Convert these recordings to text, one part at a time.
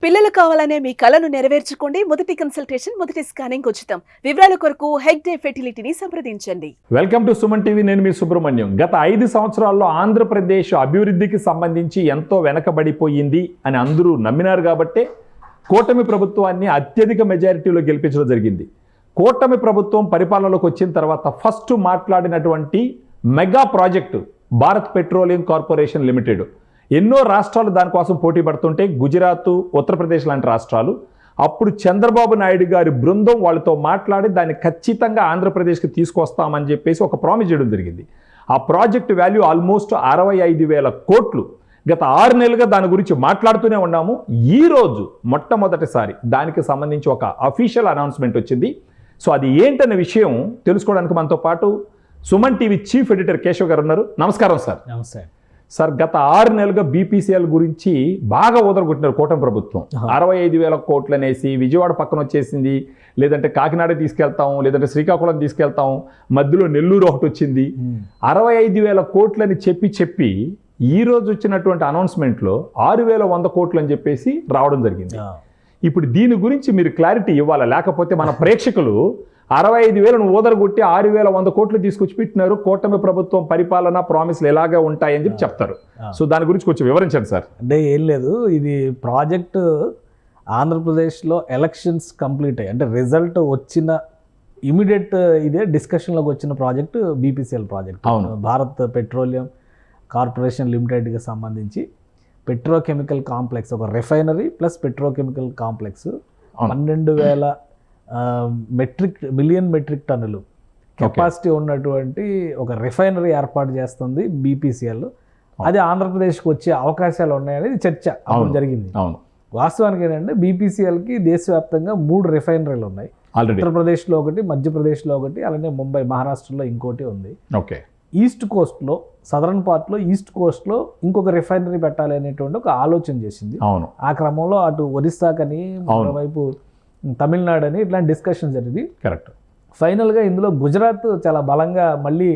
పిల్లలు కావాలనే మీ కలను నెరవేర్చుకోండి. మొదటి కన్సల్టేషన్, మొదటి స్కానింగ్ ఉచితం. వివరాల కొరకు హెగ్డే ఫెర్టిలిటీని సంప్రదించండి. Welcome to Suman TV. నేను మీ సుబ్రహ్మణ్యం. గత 5 సంవత్సరాల్లో ఆంధ్రప్రదేశ్ అభివృద్ధికి సంబంధించి ఎంతో వెనకబడిపోయింది అని అందరూ నమ్మినారు కాబట్టే కూటమి ప్రభుత్వాన్ని అత్యధిక మెజారిటీలో గెలిపించడం జరిగింది. కూటమి ప్రభుత్వం పరిపాలనలోకి వచ్చిన తర్వాత ఫస్ట్ మాట్లాడినటువంటి mega project Bharat petroleum corporation limited. ఎన్నో రాష్ట్రాలు దానికోసం పోటీ పడుతుంటే గుజరాత్, ఉత్తరప్రదేశ్ లాంటి రాష్ట్రాలు అప్పుడు చంద్రబాబు నాయుడు గారి బృందం వాళ్ళతో మాట్లాడి దాన్ని ఖచ్చితంగా ఆంధ్రప్రదేశ్కి తీసుకొస్తామని చెప్పేసి ఒక ప్రామిస్ చేయడం జరిగింది. ఆ ప్రాజెక్ట్ వాల్యూ ఆల్మోస్ట్ 65,000 కోట్లు. గత 6 నెలలుగా దాని గురించి మాట్లాడుతూనే ఉన్నాము. ఈరోజు మొట్టమొదటిసారి దానికి సంబంధించి ఒక అఫీషియల్ అనౌన్స్మెంట్ వచ్చింది. సో అది ఏంటనే విషయం తెలుసుకోవడానికి మనతో పాటు Suman TV chief editor Keshav గారు ఉన్నారు. నమస్కారం సార్. నమస్తే సార్, గత 6 నెలలుగా బీపీసీఎల్ గురించి బాగా ఊదరగొట్టినారు కూటమి ప్రభుత్వం. 65,000 కోట్లు అనేసి విజయవాడ పక్కన వచ్చేసింది, లేదంటే కాకినాడ తీసుకెళ్తాం, లేదంటే శ్రీకాకుళం తీసుకెళ్తాం, మధ్యలో నెల్లూరు ఒకటి వచ్చింది. 65,000 కోట్లని చెప్పి ఈ రోజు వచ్చినటువంటి అనౌన్స్మెంట్లో 6,100 కోట్లు అని చెప్పేసి రావడం జరిగింది. ఇప్పుడు దీని గురించి మీరు క్లారిటీ ఇవ్వాలా, లేకపోతే మన ప్రేక్షకులు 65,000 ఊదరగొట్టి 6,100 కోట్లు తీసుకొచ్చి పెట్టినారు, కూటమి ప్రభుత్వం పరిపాలన ప్రామిస్లు ఎలాగే ఉంటాయని చెప్పి చెప్తారు. సో దాని గురించి కొంచెం వివరించండి సార్. అంటే ఏం లేదు, ఇది ప్రాజెక్టు ఆంధ్రప్రదేశ్లో ఎలక్షన్స్ కంప్లీట్ అయ్యి అంటే రిజల్ట్ వచ్చిన ఇమీడియట్ ఇదే డిస్కషన్లోకి వచ్చిన project BPCL project. Bharat petroleum corporation లిమిటెడ్కి సంబంధించి పెట్రోకెమికల్ కాంప్లెక్స్, ఒక refinery plus petrochemical complex 12,000 million metric టన్నులు కెపాసిటీ ఉన్నటువంటి ఒక రిఫైనరీ ఏర్పాటు చేస్తుంది బీపీసీఎల్. అది ఆంధ్రప్రదేశ్కి వచ్చే అవకాశాలు ఉన్నాయనేది చర్చ అప్పుడు జరిగింది. వాస్తవానికి ఏంటంటే బీపీసీఎల్కి దేశవ్యాప్తంగా 3 రిఫైనరీలు ఉన్నాయి. ఉత్తరప్రదేశ్లో ఒకటి, మధ్యప్రదేశ్లో ఒకటి, అలానే ముంబై మహారాష్ట్రలో ఇంకోటి ఉంది. ఈస్ట్ కోస్ట్లో, సదరన్ పార్ట్లో, ఈస్ట్ కోస్ట్లో ఇంకొక రిఫైనరీ పెట్టాలి అనేటువంటి ఒక ఆలోచన చేసింది. ఆ క్రమంలో అటు ఒరిస్సాకని, మరోవైపు తమిళనాడు అని ఇట్లాంటి డిస్కషన్ జరిగింది. కరెక్ట్. ఫైనల్గా ఇందులో గుజరాత్ చాలా బలంగా మళ్ళీ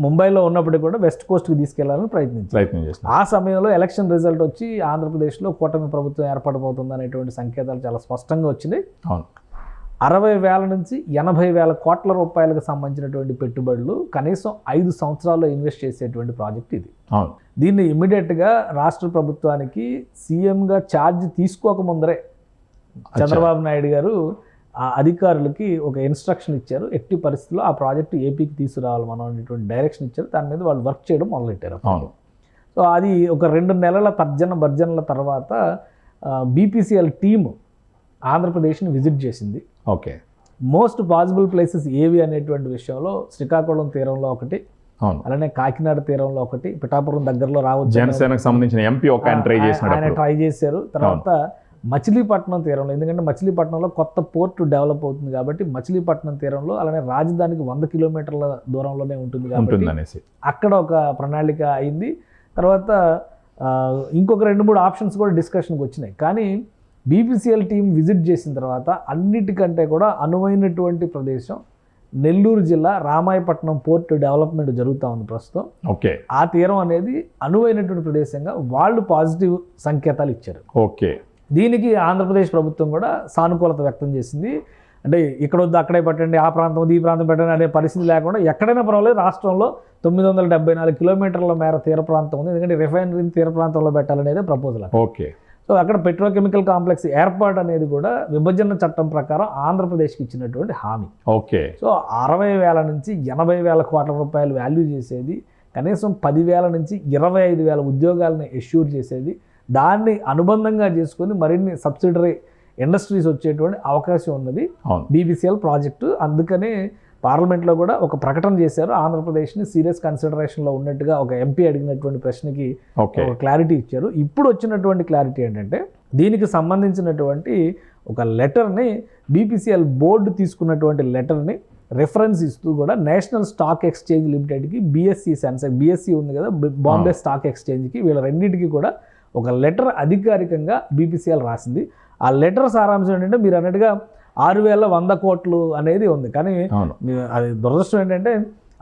ముంబైలో ఉన్నప్పటికీ కూడా వెస్ట్ కోస్ట్కి తీసుకెళ్లాలని ప్రయత్నించారు. ఆ సమయంలో ఎలక్షన్ రిజల్ట్ వచ్చి ఆంధ్రప్రదేశ్లో కూటమి ప్రభుత్వం ఏర్పడబోతుంది అనేటువంటి సంకేతాలు చాలా స్పష్టంగా వచ్చినాయి. 60,000 నుంచి 80,000 కోట్ల రూపాయలకు సంబంధించినటువంటి పెట్టుబడులు కనీసం 5 సంవత్సరాల్లో ఇన్వెస్ట్ చేసేటువంటి ప్రాజెక్ట్ ఇది. దీన్ని ఇమ్మీడియట్గా రాష్ట్ర ప్రభుత్వానికి సీఎంగా ఛార్జ్ తీసుకోకముందరే చంద్రబాబు నాయుడు గారు ఆ అధికారులకి ఒక ఇన్స్ట్రక్షన్ ఇచ్చారు. ఎట్టి పరిస్థితుల్లో ఆ ప్రాజెక్టు ఏపీకి తీసుకురావాలి మనం అనేటువంటి డైరెక్షన్ ఇచ్చారు. దాని మీద వాళ్ళు వర్క్ చేయడం మొదలెట్టారు. సో అది ఒక 2 నెలల భర్జనల తర్వాత బీపీసీఎల్ టీము ఆంధ్రప్రదేశ్ని విజిట్ చేసింది. మోస్ట్ పాసిబుల్ ప్లేసెస్ ఏవి అనేటువంటి విషయంలో శ్రీకాకుళం తీరంలో ఒకటి, అలానే కాకినాడ తీరంలో ఒకటి, పిఠాపురం దగ్గరలో రావచ్చు, జనసేనకు సంబంధించిన ఎంపీ ఒక ఆయన ట్రై చేశారు. తర్వాత మచిలీపట్నం తీరంలో, ఎందుకంటే మచిలీపట్నంలో కొత్త పోర్టు డెవలప్ అవుతుంది కాబట్టి మచిలీపట్నం తీరంలో, అలానే రాజధానికి 100 కిలోమీటర్ల దూరంలోనే ఉంటుంది కాబట్టి అక్కడ ఒక ప్రణాళిక అయింది. తర్వాత ఇంకొక 2-3 ఆప్షన్స్ కూడా డిస్కషన్కి వచ్చినాయి. కానీ బీపీసీఎల్ టీం విజిట్ చేసిన తర్వాత అన్నిటికంటే కూడా అనువైనటువంటి ప్రదేశం నెల్లూరు జిల్లా రామాయపట్నం పోర్ట్ డెవలప్మెంట్ జరుగుతూ ఉంది ప్రస్తుతం. ఆ తీరం అనేది అనువైనటువంటి ప్రదేశంగా వాళ్ళు పాజిటివ్ సంకేతాలు ఇచ్చారు. దీనికి ఆంధ్రప్రదేశ్ ప్రభుత్వం కూడా సానుకూలత వ్యక్తం చేసింది. అంటే ఇక్కడ వద్దు అక్కడే పెట్టండి, ఆ ప్రాంతం ఈ ప్రాంతం పెట్టండి అనే పరిస్థితి లేకుండా ఎక్కడైనా పర్వాలేదు, రాష్ట్రంలో 974 కిలోమీటర్ల మేర తీర ప్రాంతం ఉంది, ఎందుకంటే రిఫైనరీని తీర ప్రాంతంలో పెట్టాలనేది ప్రపోజల్. సో అక్కడ పెట్రోకెమికల్ కాంప్లెక్స్ ఏర్పాటు అనేది కూడా విభజన చట్టం ప్రకారం ఆంధ్రప్రదేశ్కి ఇచ్చినటువంటి హామీ. సో 60,000 నుంచి 80,000 కోట్ల రూపాయలు వాల్యూ చేసేది, కనీసం 10,000 నుంచి 25,000 ఉద్యోగాలను ఎష్యూర్ చేసేది, దాన్ని అనుబంధంగా చేసుకొని మరిన్ని సబ్సిడరీ ఇండస్ట్రీస్ వచ్చేటువంటి అవకాశం ఉన్నది బీపీసీఎల్ ప్రాజెక్టు. అందుకనే పార్లమెంట్లో కూడా ఒక ప్రకటన చేశారు. ఆంధ్రప్రదేశ్ని సీరియస్ కన్సిడరేషన్లో ఉన్నట్టుగా ఒక ఎంపీ అడిగినటువంటి ప్రశ్నకి ఒక క్లారిటీ ఇచ్చారు. ఇప్పుడు వచ్చినటువంటి క్లారిటీ ఏంటంటే దీనికి సంబంధించినటువంటి ఒక లెటర్ని బీపీసీఎల్ బోర్డు తీసుకున్నటువంటి లెటర్ని రెఫరెన్స్ ఇస్తూ కూడా నేషనల్ స్టాక్ ఎక్స్చేంజ్ లిమిటెడ్కి, బీఎస్సీ ఉంది కదా, బాంబే స్టాక్ ఎక్స్చేంజ్కి, వీళ్ళ రెండింటికి కూడా ఒక లెటర్ అధికారికంగా బీపీసీఎల్ రాసింది. ఆ లెటర్ సారాంశం ఏంటంటే మీరు అన్నట్టుగా 6,100 కోట్లు అనేది ఉంది. కానీ అది దురదృష్టం ఏంటంటే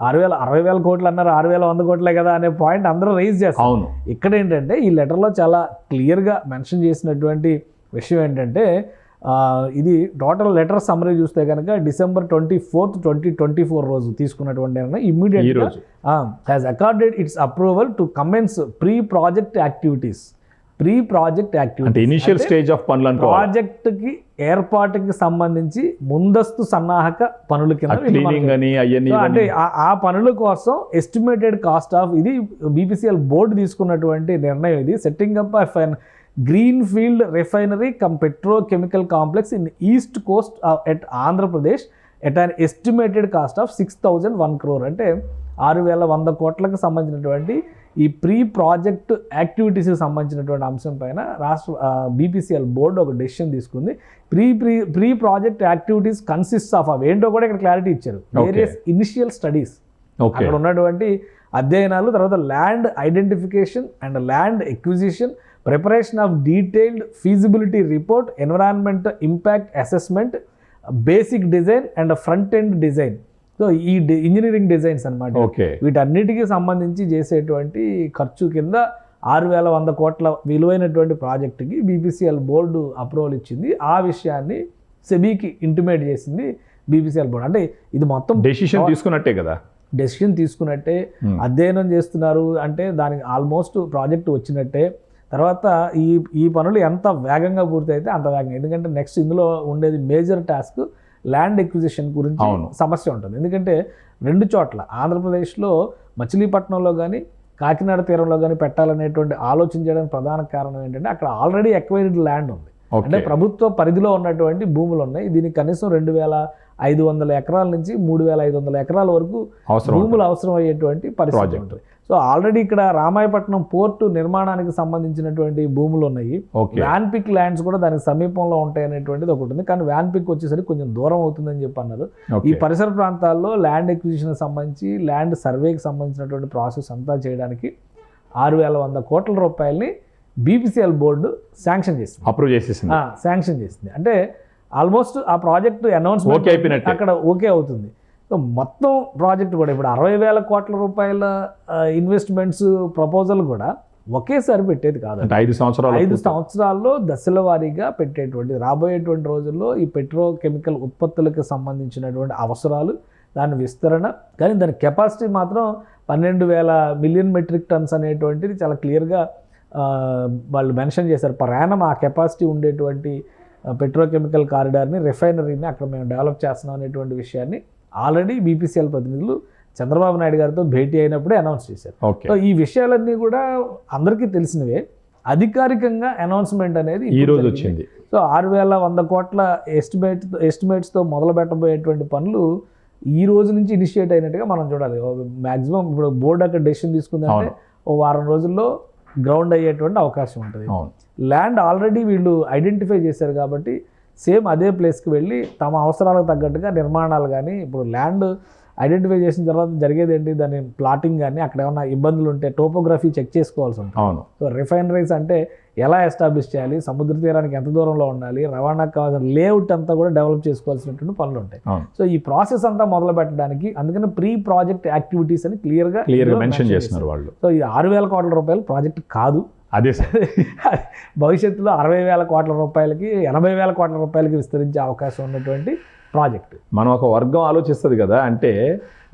60,000 కోట్లు అన్నారు, 6,100 కోట్లే కదా అనే పాయింట్ అందరూ రైజ్ చేస్తారు. ఇక్కడ ఏంటంటే ఈ లెటర్లో చాలా క్లియర్గా మెన్షన్ చేసినటువంటి విషయం ఏంటంటే ఇది టోటల్ లెటర్ సమ్మరీ చూస్తే కనుక December 24th, 2024 రోజు తీసుకున్నటువంటి నిర్ణయం ఇమ్మీడియట్గా has accorded it's approval to commence pre project activities. అంటే ఇనిషియల్ స్టేజ్ ఆఫ్ పనులు ప్రాజెక్ట్కి ఏర్పాటుకి సంబంధించి ముందస్తు సన్నాహక పనుల కింద అంటే ఆ పనుల కోసం ఎస్టిమేటెడ్ కాస్ట్ ఆఫ్ ఇది BPCL బోర్డు తీసుకున్నటువంటి నిర్ణయం. ఇది setting up of an green field refinery come petrochemical complex in east Coast at Andhra Pradesh at an estimated cost of 6,001 crore. అంటే 6,100 కోట్లకు సంబంధించినటువంటి ఈ ప్రీ ప్రాజెక్ట్ యాక్టివిటీస్కి సంబంధించినటువంటి అంశం పైన BPCL బోర్డు ఒక డెసిషన్ తీసుకుంది. Pre project activities consist of అవేంటో కూడా ఇక్కడ క్లారిటీ ఇచ్చారు. వేరియస్ ఇనిషియల్ స్టడీస్, అక్కడ ఉన్నటువంటి అధ్యయనాలు, తర్వాత land identification and land acquisition, preparation of detailed feasibility report, environment impact assessment, basic design and front end design. So ఈ ఇంజనీరింగ్ డిజైన్స్ అనమాట. వీటన్నిటికీ సంబంధించి చేసేటువంటి ఖర్చు కింద 6,100 కోట్ల విలువైనటువంటి ప్రాజెక్టుకి BPCL బోర్డు అప్రూవల్ ఇచ్చింది. ఆ విషయాన్ని సెబీకి ఇంటిమేట్ చేసింది BPCL బోర్డు. అంటే ఇది మొత్తం డెసిషన్ తీసుకున్నట్టే కదా, డెసిషన్ తీసుకున్నట్టే, అధ్యయనం చేస్తున్నారు అంటే దానికి ఆల్మోస్ట్ ప్రాజెక్ట్ వచ్చినట్టే. తర్వాత ఈ పనులు ఎంత వేగంగా పూర్తయితే అంత వేగంగా, ఎందుకంటే నెక్స్ట్ ఇందులో ఉండేది మేజర్ టాస్క్ ల్యాండ్ ఎక్విజిషన్ గురించి సమస్య ఉంటుంది. ఎందుకంటే 2 చోట్ల ఆంధ్రప్రదేశ్లో మచిలీపట్నంలో కానీ కాకినాడ తీరంలో కానీ పెట్టాలనేటువంటి ఆలోచన చేయడానికి ప్రధాన కారణం ఏంటంటే అక్కడ ఆల్రెడీ ఎక్వైర్డ్ ల్యాండ్ ఉంది. అంటే ప్రభుత్వ పరిధిలో ఉన్నటువంటి భూములు ఉన్నాయి. దీనికి కనీసం 2,500 ఎకరాల నుంచి 3,500 ఎకరాల వరకు భూములు అవసరం అయ్యేటువంటి పరిస్థితి ఉంటుంది. సో ఆల్రెడీ ఇక్కడ రామాయపట్నం పోర్టు నిర్మాణానికి సంబంధించినటువంటి భూములు ఉన్నాయి. వ్యాన్ పిక్ ల్యాండ్స్ కూడా దానికి సమీపంలో ఉంటాయి అనేటువంటిది ఒకటి ఉంది. కానీ వ్యాన్ పిక్ వచ్చేసరికి కొంచెం దూరం అవుతుందని చెప్పి అన్నారు. ఈ పరిసర ప్రాంతాల్లో ల్యాండ్ ఎక్విజిషన్ సంబంధించి ల్యాండ్ సర్వేకి సంబంధించినటువంటి ప్రాసెస్ అంతా చేయడానికి 6,100 కోట్ల రూపాయలని BPCL బోర్డు శాంక్షన్ చేసింది, అప్రూవ్ చేసేసింది, శాంక్షన్ చేసింది. అంటే ఆల్మోస్ట్ ఆ ప్రాజెక్టు అనౌన్స్మెంట్ అక్కడ ఓకే అవుతుంది. సో మొత్తం ప్రాజెక్ట్ కూడా ఇప్పుడు 60,000 కోట్ల రూపాయల ఇన్వెస్ట్మెంట్స్ ప్రపోజల్ కూడా ఒకేసారి పెట్టేది కాదు. 5 సంవత్సరాల్లో దశల వారీగా పెట్టేటువంటి, రాబోయేటువంటి రోజుల్లో ఈ పెట్రోకెమికల్ ఉత్పత్తులకు సంబంధించినటువంటి అవసరాలు, దాని విస్తరణ, కానీ దాని కెపాసిటీ మాత్రం 12,000 మిలియన్ మెట్రిక్ టన్స్ అనేటువంటిది చాలా క్లియర్గా వాళ్ళు మెన్షన్ చేశారు. పర్ యానం ఆ కెపాసిటీ ఉండేటువంటి పెట్రోకెమికల్ కారిడార్ని, రిఫైనరీని అక్కడ మేము డెవలప్ చేస్తున్నాం అనేటువంటి విషయాన్ని ఆల్రెడీ BPCL ప్రతినిధులు చంద్రబాబు నాయుడు గారితో భేటీ అయినప్పుడే అనౌన్స్ చేశారు. సో ఈ విషయాలన్నీ కూడా అందరికీ తెలిసినవే. అధికారికంగా అనౌన్స్మెంట్ అనేది ఈ రోజు వచ్చింది. సో 6,100 కోట్ల ఎస్టిమేట్స్తో మొదలు పెట్టబోయేటువంటి పనులు ఈ రోజు నుంచి ఇనిషియేట్ అయినట్టుగా మనం చూడాలి. మ్యాక్సిమం ఇప్పుడు బోర్డు అక్కడ డెసిషన్ తీసుకుందంటే ఓ వారం రోజుల్లో గ్రౌండ్ అయ్యేటువంటి అవకాశం ఉంటుంది. ల్యాండ్ ఆల్రెడీ వీళ్ళు ఐడెంటిఫై చేశారు కాబట్టి సేమ్ అదే ప్లేస్కి వెళ్ళి తమ అవసరాలకు తగ్గట్టుగా నిర్మాణాలు కానీ, ఇప్పుడు ల్యాండ్ ఐడెంటిఫై చేసిన తర్వాత జరిగేది ఏంటి, దాని ప్లాటింగ్ కానీ అక్కడ ఏమైనా ఇబ్బందులు ఉంటే టోపోగ్రఫీ చెక్ చేసుకోవాల్సి ఉంటుంది. సో రిఫైనరీస్ అంటే ఎలా ఎస్టాబ్లిష్ చేయాలి, సముద్ర తీరానికి ఎంత దూరంలో ఉండాలి, రవాణాకు కావాల్సిన లేఅవుట్ అంతా కూడా డెవలప్ చేసుకోవాల్సినటువంటి పనులు ఉంటాయి. సో ఈ ప్రాసెస్ అంతా మొదలు పెట్టడానికి అందుకని ప్రీ ప్రాజెక్ట్ యాక్టివిటీస్ అని క్లియర్గా మెన్షన్ చేస్తున్నారు వాళ్ళు. సో ఇది 6,000 కోట్ల రూపాయల ప్రాజెక్ట్ కాదు. అదే సార్, భవిష్యత్తులో 60,000 కోట్ల రూపాయలకి 80,000 కోట్ల రూపాయలకి విస్తరించే అవకాశం ఉన్నటువంటి ప్రాజెక్ట్. మనం ఒక వర్గం ఆలోచిస్తుంది కదా, అంటే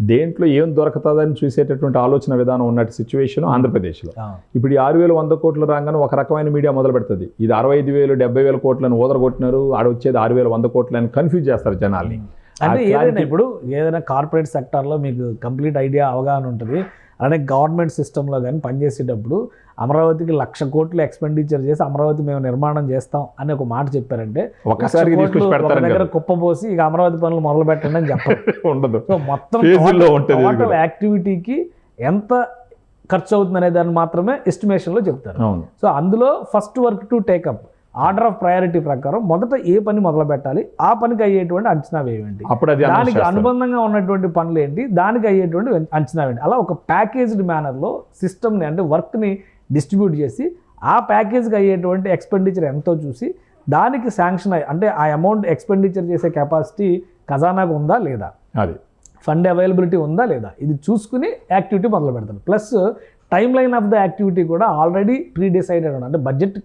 దేంట్లో ఏం దొరకతుందని చూసేటటువంటి ఆలోచన విధానం ఉన్నట్టు సిచ్యువేషన్ ఆంధ్రప్రదేశ్లో. ఇప్పుడు ఈ 6,100 కోట్లు రాగానే ఒక రకమైన మీడియా మొదలు పెడుతుంది. ఇది 65,000 70,000 కోట్లను ఓదరగొట్టినారు, ఆడ వచ్చేది 6,100 కోట్లని కన్ఫ్యూజ్ చేస్తారు జనాల్ని. అంటే ఏదైనా ఇప్పుడు ఏదైనా కార్పొరేట్ సెక్టార్లో మీకు కంప్లీట్ ఐడియా అవగాహన ఉంటుంది. అలానే గవర్నమెంట్ సిస్టంలో కానీ పనిచేసేటప్పుడు అమరావతికి 1,00,000 కోట్లు ఎక్స్పెండిచర్ చేసి అమరావతి మేము నిర్మాణం చేస్తాం అని ఒక మాట చెప్పారంటే ఒకసారి దగ్గర కుప్పపోసి ఇక అమరావతి పనులు మొదలు పెట్టండి అని చెప్పారు. ఉండదు. సో మొత్తం టోటల్ యాక్టివిటీకి ఎంత ఖర్చు అవుతుంది అనే దాన్ని మాత్రమే ఎస్టిమేషన్లో చెప్తారు. సో అందులో first work to take up order of priority ప్రకారం మొదట ఏ పని మొదలు పెట్టాలి, ఆ పనికి అయ్యేటువంటి అంచనా వేయండి, దానికి అనుబంధంగా ఉన్నటువంటి పనులు ఏంటి, దానికి అయ్యేటువంటి అంచనా వేయండి. అలా ఒక ప్యాకేజ్డ్ మేనర్లో సిస్టమ్ని అంటే వర్క్ని డిస్ట్రిబ్యూట్ చేసి ఆ ప్యాకేజ్కి అయ్యేటువంటి ఎక్స్పెండిచర్ ఎంతో చూసి దానికి శాంక్షన్ అంటే ఆ అమౌంట్ ఎక్స్పెండిచర్ చేసే కెపాసిటీ ఖజానాకు ఉందా లేదా, అది ఫండ్ అవైలబిలిటీ ఉందా లేదా, ఇది చూసుకుని యాక్టివిటీ మొదలు పెడతారు. Plus time line of the activity కూడా ఆల్రెడీ ప్రీ డిసైడెడ్ ఉంది. అంటే బడ్జెట్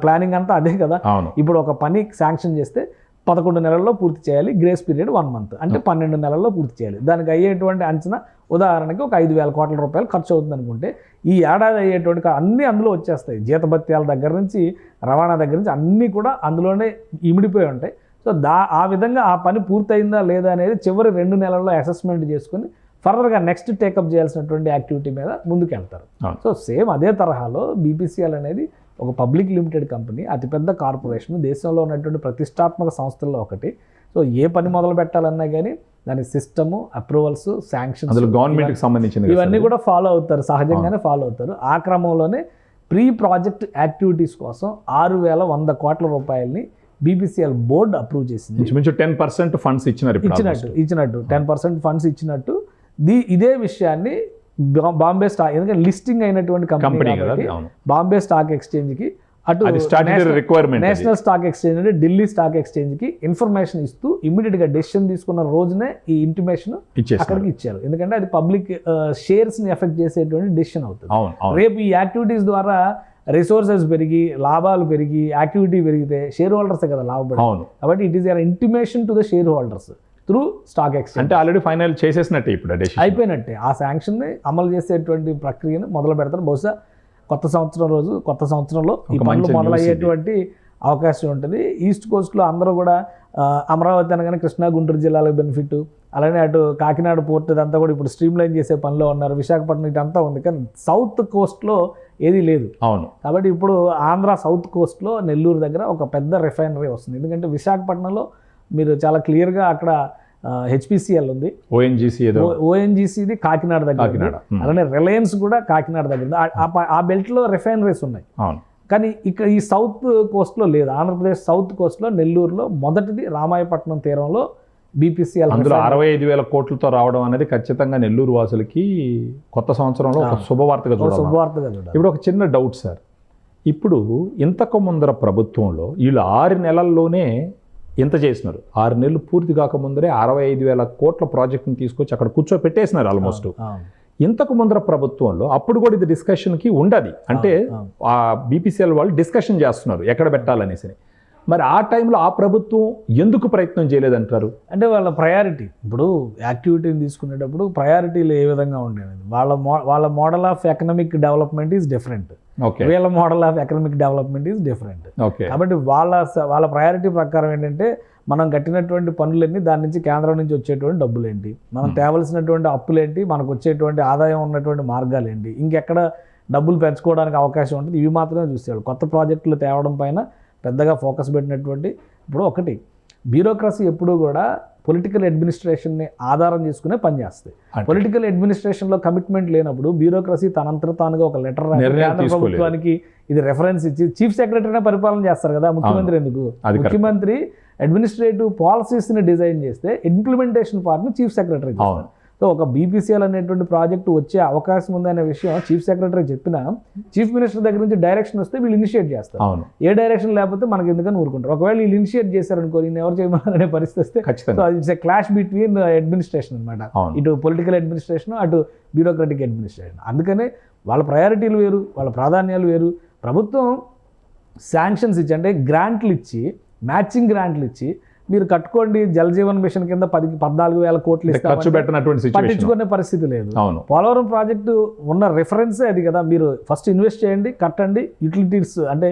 ప్లానింగ్ అంతా అదే కదా. అవును. ఇప్పుడు ఒక పని శాంక్షన్ చేస్తే 11 నెలల్లో పూర్తి చేయాలి, గ్రేస్ పీరియడ్ 1 month, అంటే 12 నెలల్లో పూర్తి చేయాలి. దానికి అయ్యేటువంటి అంచనా ఉదాహరణకి ఒక 5,000 కోట్ల రూపాయలు ఖర్చు అవుతుంది అనుకుంటే, ఈ ఏడాది అయ్యేటువంటి అన్నీ అందులో వచ్చేస్తాయి. జీతభత్యాల దగ్గర నుంచి రవాణా దగ్గర నుంచి అన్నీ కూడా అందులోనే ఇమిడిపోయి ఉంటాయి. సో ఆ విధంగా ఆ పని పూర్తయిందా లేదా అనేది చివరి 2 నెలల్లో అసెస్మెంట్ చేసుకుని ఫర్దర్గా నెక్స్ట్ టేకప్ చేయాల్సినటువంటి యాక్టివిటీ మీద ముందుకెళ్తారు. సో సేమ్ అదే తరహాలో బీపీసీఎల్ అనేది ఒక పబ్లిక్ లిమిటెడ్ కంపెనీ, అతిపెద్ద కార్పొరేషన్, దేశంలో ఉన్నటువంటి ప్రతిష్టాత్మక సంస్థల్లో ఒకటి. సో ఏ పని మొదలు పెట్టాలన్నా కానీ దాని సిస్టము, అప్రూవల్స్, శాంక్షన్స్, గవర్నమెంట్కి సంబంధించిన ఇవన్నీ కూడా ఫాలో అవుతారు, సహజంగానే ఫాలో అవుతారు. ఆ క్రమంలోనే ప్రీ ప్రాజెక్ట్ యాక్టివిటీస్ కోసం 6,100 కోట్ల రూపాయలని బీపీసీఎల్ బోర్డు అప్రూవ్ చేసింది. 10% ఫండ్స్ ఇచ్చినట్టు 10% ఫండ్స్ ఇచ్చినట్టు. ఇదే విషయాన్ని బాంబే స్టాక్, ఎందుకంటే లిస్టింగ్ అయినటువంటి కంపెనీ కాబట్టి బాంబే స్టాక్ ఎక్స్చేంజ్కి, అటు నేషనల్ స్టాక్ ఎక్స్చేంజ్ అంటే ఢిల్లీ స్టాక్ ఎక్స్చేంజ్కి ఇన్ఫర్మేషన్ ఇస్తూ ఇమ్మీడియట్గా డెసిషన్ తీసుకున్న రోజునే ఈ ఇంటిమేషన్ అక్కడికి ఇచ్చారు. ఎందుకంటే అది పబ్లిక్ షేర్స్ని ఎఫెక్ట్ చేసేటువంటి డెసిషన్ అవుతుంది. రేపు ఈ యాక్టివిటీస్ ద్వారా రిసోర్సెస్ పెరిగి, లాభాలు పెరిగి, యాక్టివిటీ పెరిగితే షేర్ హోల్డర్సే కదా లాభపడతారు. కాబట్టి it is your intimation to the share holders through stock exchange. అంటే ఆల్రెడీ ఫైనల్ చేసేసినట్టే, ఇప్పుడు అయిపోయినట్టే. ఆ శాంక్షన్ని అమలు చేసేటువంటి ప్రక్రియను మొదలు పెడతారు. బహుశా కొత్త సంవత్సరంలో ఈ పనులు మొదలయ్యేటువంటి అవకాశం ఉంటుంది. ఈస్ట్ కోస్ట్లో అందరూ కూడా అమరావతి అనగానే కృష్ణా గుంటూరు జిల్లాలకు బెనిఫిట్, అలానే అటు కాకినాడ పోర్ట్ ఇదంతా కూడా ఇప్పుడు స్ట్రీమ్ లైన్ చేసే పనిలో ఉన్నారు. విశాఖపట్నం ఇదంతా ఉంది, కానీ సౌత్ కోస్ట్లో ఏదీ లేదు. అవును. కాబట్టి ఇప్పుడు ఆంధ్ర సౌత్ కోస్ట్లో నెల్లూరు దగ్గర ఒక పెద్ద రిఫైనరీ వస్తుంది. ఎందుకంటే విశాఖపట్నంలో మీరు చాలా క్లియర్గా అక్కడ హెచ్పిసిఎల్ ఉంది, ఓఎన్జీసీది కాకినాడ దగ్గర, అలానే రిలయన్స్ కూడా కాకినాడ దగ్గర. ఆ బెల్ట్లో రిఫైనరీస్ ఉన్నాయి. కానీ ఇక్కడ ఈ సౌత్ కోస్ట్లో లేదు. ఆంధ్రప్రదేశ్ సౌత్ కోస్ట్లో నెల్లూరులో మొదటిది రామాయపట్నం తీరంలో బీపీసీఎల్. అందులో 65,000 కోట్లతో రావడం అనేది ఖచ్చితంగా నెల్లూరు వాసులకి కొత్త సంవత్సరంలో ఒక శుభవార్తగా చూడాలి. ఇప్పుడు ఒక చిన్న డౌట్ సార్, ఇప్పుడు ఇంతకు ముందర ప్రభుత్వంలో వీళ్ళు 6 నెలల్లోనే ఇంత చేసినారు. 6 నెలలు పూర్తి కాకముందరే 65,000 కోట్ల ప్రాజెక్ట్ని తీసుకొచ్చి అక్కడ కూర్చోపెట్టేసినారు ఆల్మోస్ట్. ఇంతకు ముందర ప్రభుత్వంలో అప్పుడు కూడా ఇది డిస్కషన్కి ఉండదు. అంటే ఆ బీపీసీఎల్ వాళ్ళు డిస్కషన్ చేస్తున్నారు ఎక్కడ పెట్టాలనేసి. మరి ఆ టైంలో ఆ ప్రభుత్వం ఎందుకు ప్రయత్నం చేయలేదంటారు? అంటే వాళ్ళ ప్రయారిటీ, ఇప్పుడు యాక్టివిటీని తీసుకునేటప్పుడు ప్రయారిటీలు ఏ విధంగా ఉండేది, వాళ్ళ model of economic development is different, వీళ్ళ model of economic development is different. కాబట్టి వాళ్ళ ప్రయారిటీ ప్రకారం ఏంటంటే, మనం కట్టినటువంటి పనులన్నీ, దాని నుంచి కేంద్రం నుంచి వచ్చేటువంటి డబ్బులు ఏంటి, మనం తేవలసినటువంటి అప్పులేంటి, మనకు వచ్చేటువంటి ఆదాయం ఉన్నటువంటి మార్గాలు ఏంటి, ఇంకెక్కడ డబ్బులు పెంచుకోవడానికి అవకాశం ఉంటుంది, ఇవి మాత్రమే చూసేవాళ్ళు. కొత్త ప్రాజెక్టులు తేవడం పైన పెద్దగా ఫోకస్ పెట్టినటువంటి. ఇప్పుడు ఒకటి, బ్యూరోక్రసీ ఎప్పుడూ కూడా పొలిటికల్ అడ్మినిస్ట్రేషన్ని ఆధారం చేసుకునే పనిచేస్తుంది. పొలిటికల్ అడ్మినిస్ట్రేషన్లో కమిట్మెంట్ లేనప్పుడు బ్యూరోక్రసీ తనంతట తానుగా ఒక లెటర్ కేంద్ర ప్రభుత్వానికి ఇది రెఫరెన్స్ ఇచ్చి చీఫ్ సెక్రటరీనే పరిపాలన చేస్తారు కదా, ముఖ్యమంత్రి ఎందుకు? ముఖ్యమంత్రి అడ్మినిస్ట్రేటివ్ పాలసీస్ని డిజైన్ చేస్తే ఇంప్లిమెంటేషన్ పార్ట్ని చీఫ్ సెక్రటరీ చేస్తారు. సో ఒక బీపీసీఎల్ అనేటువంటి ప్రాజెక్టు వచ్చే అవకాశం ఉందనే విషయం చీఫ్ సెక్రటరీ చెప్పినా, చీఫ్ మినిస్టర్ దగ్గర నుంచి డైరెక్షన్ వస్తే వీళ్ళు ఇనిషియేట్ చేస్తారు. ఏ డైరెక్షన్ లేకపోతే మనకి ఎందుకని ఊరుకుంటారు. ఒకవేళ వీళ్ళు ఇనిషియేట్ చేశారనుకో, నేను ఎవరు చేయమనే పరిస్థితి వస్తే it's a clash between administration అనమాట. ఇటు పొలిటికల్ అడ్మినిస్ట్రేషన్, అటు బ్యూరోక్రటిక్ అడ్మినిస్ట్రేషన్. అందుకనే వాళ్ళ ప్రయారిటీలు వేరు, వాళ్ళ ప్రాధాన్యాలు వేరు. ప్రభుత్వం శాంక్షన్స్ ఇచ్చి, అంటే గ్రాంట్లు ఇచ్చి, మ్యాచింగ్ గ్రాంట్లు ఇచ్చి, మీరు కట్టుకోండి జల్ జీవన్ మిషన్ కింద 14,000 కోట్లు పట్టించుకునే పరిస్థితి లేదు. పోలవరం ప్రాజెక్టు ఉన్న రిఫరెన్సే అది కదా. మీరు ఫస్ట్ ఇన్వెస్ట్ చేయండి, కట్టండి, యూటిలిటీస్ అంటే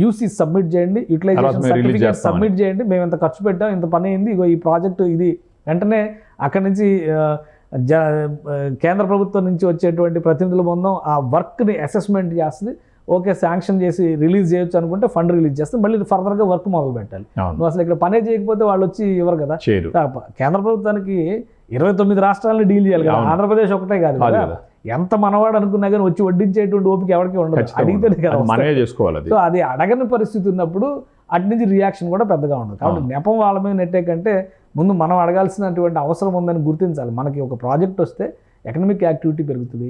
యూసీ సబ్మిట్ చేయండి, యూటిలైజేషన్ సర్టిఫికేట్ సబ్మిట్ చేయండి, మేము ఇంత ఖర్చు పెట్టాం, ఇంత పని అయింది, ఇగో ఈ ప్రాజెక్టు ఇది. వెంటనే అక్కడి నుంచి కేంద్ర ప్రభుత్వం నుంచి వచ్చేటువంటి ప్రతినిధుల బృందం ఆ వర్క్ని అసెస్మెంట్ చేస్తుంది. ఓకే, శాంక్షన్ చేసి రిలీజ్ చేయొచ్చు అనుకుంటే ఫండ్ రిలీజ్ చేస్తే మళ్ళీ ఫర్దర్గా వర్క్ మొదలు పెట్టాలి. నువ్వు అసలు ఇక్కడ పనే చేయకపోతే వాళ్ళు వచ్చి ఇవ్వరు కదా. కేంద్ర ప్రభుత్వానికి 29 రాష్ట్రాలను డీల్ చేయాలి కదా, ఆంధ్రప్రదేశ్ ఒకటే కాదు కదా. ఎంత మనవాడు అనుకున్నా కానీ వచ్చి వడ్డించేటువంటి ఓపిక ఎవరికి ఉండదు, అడిగితేనే కదా. సో అది అడగని పరిస్థితి ఉన్నప్పుడు అటు నుంచి రియాక్షన్ కూడా పెద్దగా ఉండదు. కాబట్టి నెపం వాళ్ళ మీద నెట్టే కంటే ముందు మనం అడగాల్సినటువంటి అవసరం ఉందని గుర్తించాలి. మనకి ఒక ప్రాజెక్ట్ వస్తే ఎకనామిక్ యాక్టివిటీ పెరుగుతుంది,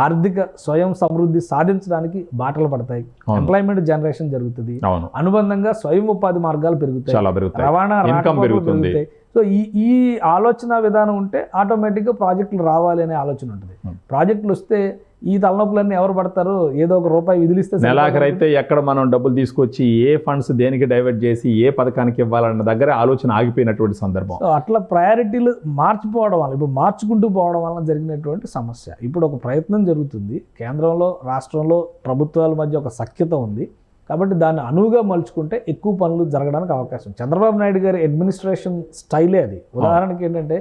ఆర్థిక స్వయం సమృద్ధి సాధించడానికి బాటలు పడతాయి, ఎంప్లాయ్మెంట్ జనరేషన్ జరుగుతుంది, అనుబంధంగా స్వయం ఉపాధి మార్గాలు పెరుగుతాయి, రవాణా పెరుగుతాయి. సో ఈ ఆలోచన విధానం ఉంటే ఆటోమేటిక్గా ప్రాజెక్టులు రావాలి అనే ఆలోచన ఉంటుంది. ప్రాజెక్టులు వస్తే ఈ తలనొప్పులన్నీ ఎవరు పడతారు, ఏదో ఒక రూపాయి విధిలిస్తే నెలాఖరైతే ఎక్కడ మనం డబ్బులు తీసుకొచ్చి ఏ ఫండ్స్ దేనికి డైవర్ట్ చేసి ఏ పథకానికి ఇవ్వాలన్న దగ్గర ఆలోచన ఆగిపోయినటువంటి సందర్భం. సో అట్లా ప్రయారిటీలు మార్చిపోవడం వల్ల, ఇప్పుడు మార్చుకుంటూ పోవడం వల్ల జరిగినటువంటి సమస్య. ఇప్పుడు ఒక ప్రయత్నం జరుగుతుంది, కేంద్రంలో రాష్ట్రంలో ప్రభుత్వాల మధ్య ఒక సఖ్యత ఉంది కాబట్టి దాన్ని అనువుగా మలుచుకుంటే ఎక్కువ పనులు జరగడానికి అవకాశం. చంద్రబాబు నాయుడు గారి అడ్మినిస్ట్రేషన్ స్టైలే అది. ఉదాహరణకి ఏంటంటే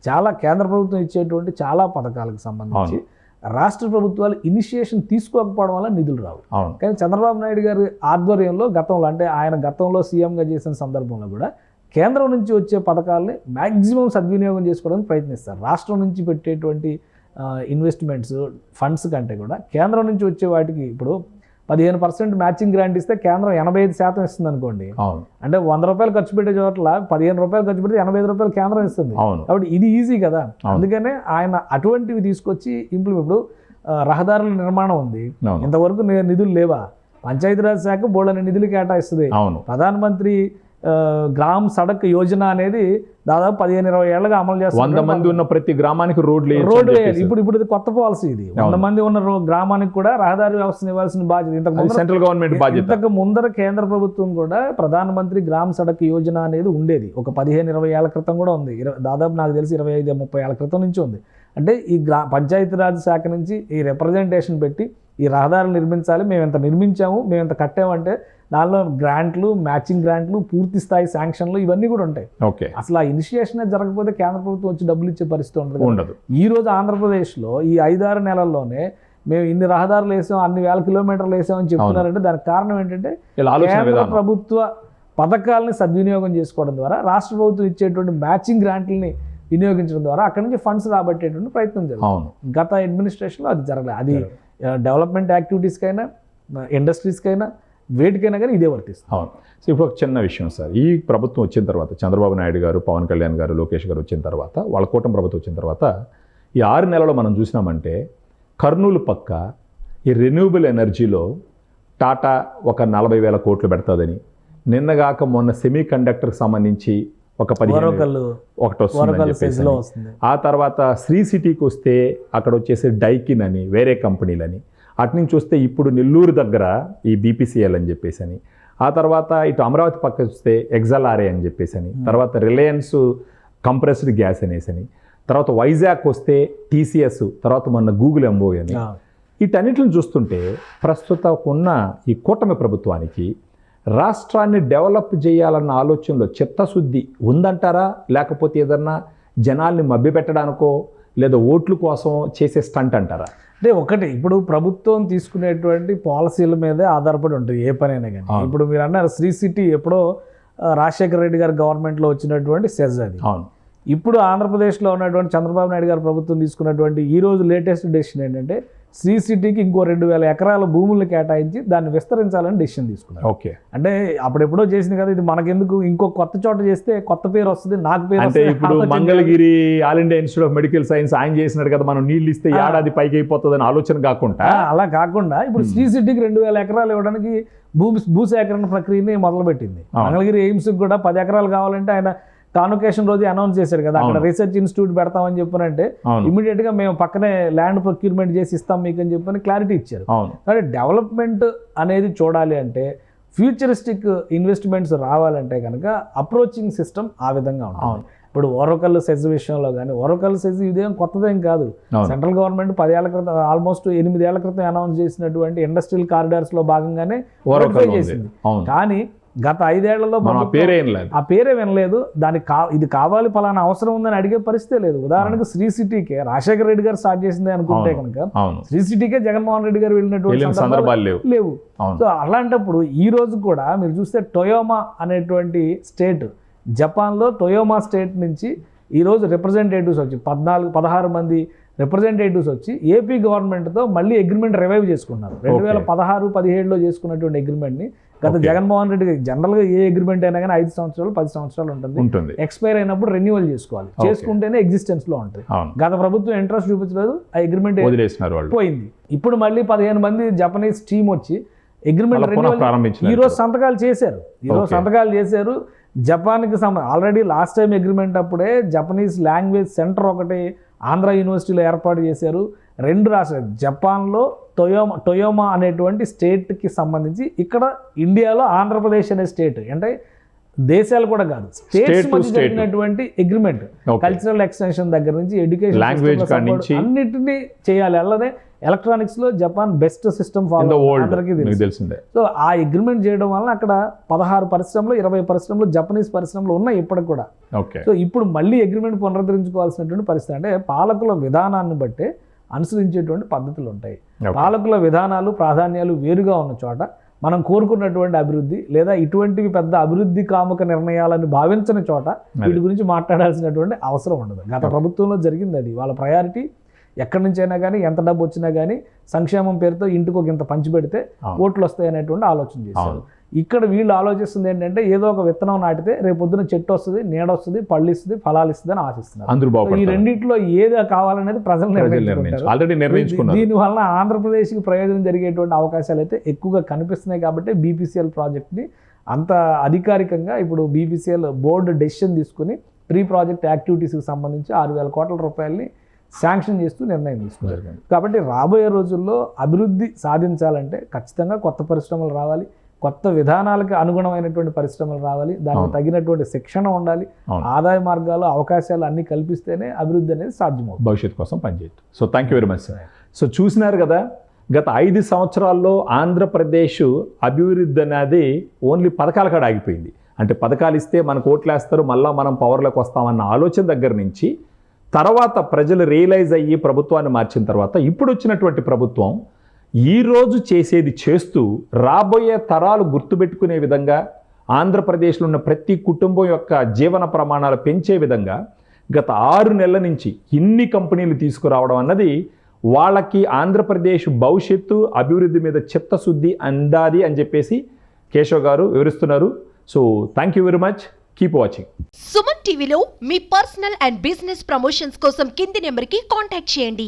చాలా కేంద్ర ప్రభుత్వం ఇచ్చేటువంటి చాలా పథకాలకు సంబంధించి రాష్ట్ర ప్రభుత్వాలు ఇనిషియేషన్ తీసుకోకపోవడం వల్ల నిధులు రావు. కానీ చంద్రబాబు నాయుడు గారి ఆధ్వర్యంలో గతంలో, అంటే ఆయన గతంలో సీఎంగా చేసిన సందర్భంలో కూడా కేంద్రం నుంచి వచ్చే పథకాలని మ్యాక్సిమం సద్వినియోగం చేసుకోవడానికి ప్రయత్నిస్తారు. రాష్ట్రం నుంచి పెట్టేటువంటి ఇన్వెస్ట్మెంట్స్ ఫండ్స్ కంటే కూడా కేంద్రం నుంచి వచ్చే వాటికి, ఇప్పుడు 15% మ్యాచింగ్ గ్రాంట్ ఇస్తే కేంద్రం 85% ఇస్తుంది అనుకోండి. అంటే 100 రూపాయలు ఖర్చు పెట్టే చోట్ల 15 రూపాయలు ఖర్చు పెడితే 85 రూపాయలు కేంద్రం ఇస్తుంది. కాబట్టి ఇది ఈజీ కదా. అందుకనే ఆయన అటువంటివి తీసుకొచ్చి ఇప్పుడు రహదారుల నిర్మాణం ఉంది, ఇంతవరకు నిధులు లేవా? పంచాయతీరాజ్ శాఖ బోల్డని నిధులు కేటాయిస్తుంది. ప్రధానమంత్రి గ్రామ్ సడక్ యోజన అనేది దాదాపు 15-20 ఏళ్ళగా అమలు చేస్తారు. 100 మంది ఉన్న ప్రతి గ్రామానికి రోడ్లు వేయాలి. ఇప్పుడు ఇది కొత్త పాలసీ. ఇది 100 మంది ఉన్న గ్రామానికి కూడా రహదారి వ్యవస్థను ఇవ్వాల్సిన బాధ్యత సెంట్రల్ గవర్నమెంట్ బాధ్యత. ఇంతకు ముందర కేంద్ర ప్రభుత్వం కూడా ప్రధానమంత్రి గ్రామ్ సడక్ యోజన అనేది ఉండేది. ఒక 15-20 ఏళ్ల క్రితం కూడా ఉంది. దాదాపు నాకు తెలిసి 25-30 ఏళ్ల క్రితం నుంచి ఉంది. అంటే ఈ పంచాయతీరాజ్ శాఖ నుంచి ఈ రిప్రజెంటేషన్ పెట్టి ఈ రహదారులు నిర్మించాలి, మేము ఎంత నిర్మించాము, మేము ఎంత కట్టామంటే దానిలో గ్రాంట్లు, మ్యాచింగ్ గ్రాంట్లు, పూర్తి స్థాయి శాంక్షన్లు ఇవన్నీ కూడా ఉంటాయి. అసలు ఆ ఇనిషియేషన్ జరగకపోతే కేంద్ర ప్రభుత్వం వచ్చి డబ్బులు ఇచ్చే పరిస్థితి ఉండదు. ఈ రోజు ఆంధ్రప్రదేశ్లో ఈ 5-6 నెలల్లోనే మేము ఇన్ని రహదారులు వేసాం, అన్ని వేల కిలోమీటర్లు వేసామని చెప్తున్నారంటే దానికి కారణం ఏంటంటే కేంద్ర ప్రభుత్వ పథకాలని సద్వినియోగం చేసుకోవడం ద్వారా, రాష్ట్ర ప్రభుత్వం ఇచ్చేటువంటి మ్యాచింగ్ గ్రాంట్లని వినియోగించడం ద్వారా అక్కడి నుంచి ఫండ్స్ రాబట్టేటువంటి ప్రయత్నం జరుగుతుంది. గత అడ్మినిస్ట్రేషన్లో అది జరగలేదు. అది డెవలప్మెంట్ యాక్టివిటీస్కైనా, ఇండస్ట్రీస్కైనా, వేటికైనా కానీ ఇదే వర్తిస్తుంది. సో ఇప్పుడు ఒక చిన్న విషయం సార్, ఈ ప్రభుత్వం వచ్చిన తర్వాత చంద్రబాబు నాయుడు గారు, పవన్ కళ్యాణ్ గారు, లోకేష్ గారు వచ్చిన తర్వాత, వాళ్ళ కూటమి ప్రభుత్వం వచ్చిన తర్వాత ఈ 6 నెలల్లో మనం చూసినామంటే కర్నూలు పక్క ఈ రెన్యూబుల్ ఎనర్జీలో టాటా ఒక 40,000 కోట్లు పెడతాదని, నిన్నగాక మొన్న సెమీ కండక్టర్కి సంబంధించి ఒక 15 ఒకటి వస్తుంది. ఆ తర్వాత శ్రీ సిటీకి వస్తే అక్కడ వచ్చేసి డైకిన్ అని వేరే కంపెనీలని, అటునుంచి వస్తే ఇప్పుడు నెల్లూరు దగ్గర ఈ బీపీసీఎల్ అని చెప్పేసి అని, ఆ తర్వాత ఇటు అమరావతి పక్క వస్తే ఎగ్జాలారే అని చెప్పేసి అని, తర్వాత రిలయన్స్ కంప్రెస్డ్ గ్యాస్ అనేసి అని, తర్వాత వైజాగ్ వస్తే టీసీఎస్, తర్వాత మొన్న గూగుల్ ఎంఓ అని. వీటన్నిటిని చూస్తుంటే ప్రస్తుతం ఉన్న ఈ కూటమి ప్రభుత్వానికి రాష్ట్రాన్ని డెవలప్ చేయాలన్న ఆలోచనలో చిత్తశుద్ధి ఉందంటారా, లేకపోతే ఏదన్నా జనాల్ని మభ్యపెట్టడానికో లేదా ఓట్ల కోసం చేసే స్టంట్ అంటారా? అంటే ఒకటి, ఇప్పుడు ప్రభుత్వం తీసుకునేటువంటి పాలసీల మీదే ఆధారపడి ఉంటుంది ఏ పనైనా కానీ. ఇప్పుడు మీరు అన్నారు శ్రీ సిటీ ఎప్పుడో రాజశేఖర రెడ్డి గారి గవర్నమెంట్లో వచ్చినటువంటి సెజ్ అది. ఇప్పుడు ఆంధ్రప్రదేశ్లో ఉన్నటువంటి చంద్రబాబు నాయుడు గారి ప్రభుత్వం తీసుకున్నటువంటి ఈ రోజు లేటెస్ట్ డెసిషన్ ఏంటంటే శ్రీ సిటీకి ఇంకో 2,000 ఎకరాల భూములు కేటాయించి దాన్ని విస్తరించాలని డెసిషన్ తీసుకున్నారు. అంటే అప్పుడెప్పుడో చేసింది కదా, ఇది మనకెందుకు, ఇంకో కొత్త చోట చేస్తే కొత్త పేరు వస్తుంది, నాకు పేరు అంటే ఇప్పుడు Mangalagiri all India institute of medical science ఆయన చేసినాడు కదా, మనం నీళ్ళు ఇస్తే ఏడాది పైకి అయిపోతుంది అని ఆలోచన కాకుండా, అలా కాకుండా ఇప్పుడు శ్రీ సిటీకి 2,000 ఎకరాలు ఇవ్వడానికి భూసేకరణ ప్రక్రియని మొదలుపెట్టింది. మంగళగిరి ఎయిమ్స్కి కూడా 10 ఎకరాలు కావాలంటే ఆయన కాన్వకేషన్ రోజు అనౌన్స్ చేశారు కదా, అక్కడ రీసెర్చ్ ఇన్స్టిట్యూట్ పెడతామని చెప్పారంటే ఇమీడియట్ గా మేము పక్కనే ల్యాండ్ ప్రొక్యూర్మెంట్ చేసి ఇస్తాం మీకు అని చెప్పని క్లారిటీ ఇచ్చారు. కాబట్టి డెవలప్మెంట్ అనేది చూడాలి అంటే, ఫ్యూచరిస్టిక్ ఇన్వెస్ట్మెంట్స్ రావాలంటే కనుక అప్రోచింగ్ సిస్టమ్ ఆ విధంగా ఉంటుంది. ఇప్పుడు ఓరకల్ సెజ్ విషయంలో కానీ, ఓరకల్ సెజ్ ఇదేం కొత్తదేం కాదు. సెంట్రల్ గవర్నమెంట్ 10 ఏళ్ల క్రితం, ఆల్మోస్ట్ 8 ఏళ్ల క్రితం అనౌన్స్ చేసినటువంటి ఇండస్ట్రియల్ కారిడార్స్ లో భాగంగానే చేసింది. కానీ గత 5 ఏళ్లలో ఆ పేరే వినలేదు. దానికి ఇది కావాలి, పలానా అవసరం ఉందని అడిగే పరిస్థితే లేదు. ఉదాహరణకు శ్రీ సిటీకే రాజశేఖర రెడ్డి గారు స్టార్ట్ చేసింది అనుకుంటే కనుక శ్రీ సిటీకే జగన్మోహన్ రెడ్డి గారు వెళ్ళినటువంటి సందర్భాలు లేవు. సో అలాంటప్పుడు ఈ రోజు కూడా మీరు చూస్తే టొయోమా అనేటువంటి స్టేట్, జపాన్లో టొయోమా స్టేట్ నుంచి ఈరోజు రిప్రజెంటేటివ్స్ వచ్చి 16 మంది రిప్రజెంటేటివ్స్ వచ్చి ఏపీ గవర్నమెంట్తో మళ్ళీ అగ్రిమెంట్ రివైవ్ చేసుకున్నారు. 2016-17లో చేసుకున్నటువంటి అగ్రిమెంట్ని గత జగన్మోహన్ రెడ్డి జనరల్గా ఏ అగ్రిమెంట్ అయినా కానీ 5 సంవత్సరాలు 10 సంవత్సరాలు ఉంటుంది. ఎక్స్పైర్ అయినప్పుడు రెన్యువల్ చేసుకోవాలి, చేసుకుంటేనే ఎగ్జిస్టెన్స్లో ఉంటుంది. గత ప్రభుత్వం ఇంట్రెస్ట్ చూపించలేదు, ఆ అగ్రిమెంట్ పోయింది. ఇప్పుడు మళ్ళీ 15 మంది జపనీస్ టీం వచ్చి అగ్రిమెంట్ రెన్యువల్ ఈరోజు సంతకాలు చేశారు. జపాన్కి ఆల్రెడీ లాస్ట్ టైం అగ్రిమెంట్ అప్పుడే జపనీస్ లాంగ్వేజ్ సెంటర్ ఒకటి ఆంధ్ర యూనివర్సిటీలో ఏర్పాటు చేశారు. 2 రాష్ట్రాలు జపాన్లో టొయోమా అనేటువంటి స్టేట్కి సంబంధించి, ఇక్కడ ఇండియాలో ఆంధ్రప్రదేశ్ అనే స్టేట్, అంటే దేశాలు కూడా కాదు, స్టేట్స్ మధ్య జరిగినటువంటి అగ్రిమెంట్. కల్చరల్ ఎక్స్టెన్షన్ దగ్గర నుంచి ఎడ్యుకేషన్, లాంగ్వేజ్ అన్నిటినీ చేయాలి. అలానే ఎలక్ట్రానిక్స్ లో జపాన్ బెస్ట్ సిస్టమ్ ఫాలో అందరికీ తెలిసిందే. సో ఆ అగ్రిమెంట్ చేయడం వలన అక్కడ 16 పరిశ్రమలు 20 పరిశ్రమలు జపనీస్ పరిశ్రమలు ఉన్నాయి ఇప్పటికి కూడా. సో ఇప్పుడు మళ్ళీ అగ్రిమెంట్ పునరుద్ధరించుకోవాల్సినటువంటి పరిస్థితి. అంటే పాలకుల విధానాన్ని బట్టి అనుసరించేటువంటి పద్ధతులు ఉంటాయి. పాలకుల విధానాలు ప్రాధాన్యాలు వేరుగా ఉన్న చోట మనం కోరుకున్నటువంటి అభివృద్ధి లేదా ఇటువంటివి పెద్ద అభివృద్ధి కాముక నిర్ణయాలను భావించని చోట వీటి గురించి మాట్లాడాల్సినటువంటి అవసరం ఉండదు. గత ప్రభుత్వంలో జరిగింది అది. వాళ్ళ ప్రయారిటీ ఎక్కడి నుంచి అయినా కానీ, ఎంత డబ్బు వచ్చినా కానీ సంక్షేమం పేరుతో ఇంటికి ఒక ఇంత పంచి పెడితే ఓట్లు వస్తాయి అనేటువంటి ఆలోచన చేశారు. ఇక్కడ వీళ్ళు ఆలోచిస్తుంది ఏంటంటే ఏదో ఒక విత్తనం నాటితే రేపొద్దున చెట్టు వస్తుంది, నీడ వస్తుంది, పళ్ళు ఇస్తుంది, ఫలాలు ఇస్తుంది అని ఆశిస్తున్నారు. ఈ రెండింటిలో ఏది కావాలనేది ప్రజలు నిర్ణయించుకుంటారు. దీనివల్ల ఆంధ్రప్రదేశ్కి ప్రయోజనం జరిగేటువంటి అవకాశాలు అయితే ఎక్కువగా కనిపిస్తున్నాయి. కాబట్టి బీపీసీఎల్ ప్రాజెక్ట్ని అంత అధికారికంగా ఇప్పుడు బీపీసీఎల్ బోర్డు డెసిషన్ తీసుకుని ప్రీ ప్రాజెక్ట్ యాక్టివిటీస్కి సంబంధించి 6,000 కోట్ల రూపాయలని శాంక్షన్ చేస్తూ నిర్ణయం తీసుకున్నారు. కాబట్టి రాబోయే రోజుల్లో అభివృద్ధి సాధించాలంటే ఖచ్చితంగా కొత్త పరిశ్రమలు రావాలి, కొత్త విధానాలకు అనుగుణమైనటువంటి పరిశ్రమలు రావాలి, దానికి తగినటువంటి శిక్షణ ఉండాలి, ఆదాయ మార్గాలు అవకాశాలు అన్ని కల్పిస్తేనే అభివృద్ధి అనేది సాధ్యమవుతుంది. భవిష్యత్తు కోసం పనిచేయచ్చు. So thank you very much sir. So చూసినారు కదా, గత 5 సంవత్సరాల్లో ఆంధ్రప్రదేశ్ అభివృద్ధి అనేది ఓన్లీ పథకాల కాడ ఆగిపోయింది. అంటే పథకాలు ఇస్తే మనకు ఓట్లు వేస్తారు, మళ్ళీ మనం పవర్లోకి వస్తామన్న ఆలోచన దగ్గర నుంచి తర్వాత ప్రజలు రియలైజ్ అయ్యి ప్రభుత్వాన్ని మార్చిన తర్వాత ఇప్పుడు వచ్చినటువంటి ప్రభుత్వం ఈరోజు చేసేది చేస్తూ రాబోయే తరాలు గుర్తుపెట్టుకునే విధంగా, ఆంధ్రప్రదేశ్లో ఉన్న ప్రతి కుటుంబం యొక్క జీవన ప్రమాణాలు పెంచే విధంగా గత 6 నెలల నుంచి ఇన్ని కంపెనీలు తీసుకురావడం అన్నది వాళ్ళకి ఆంధ్రప్రదేశ్ భవిష్యత్తు అభివృద్ధి మీద చిత్తశుద్ధి అందాది అని చెప్పేసి కేశవ్ గారు వివరిస్తున్నారు. So thank you very much. Keep watching. Suman టీవీలో మీ పర్సనల్ అండ్ బిజినెస్ ప్రమోషన్స్ కోసం కింది నెంబర్కి కాంటాక్ట్ చేయండి.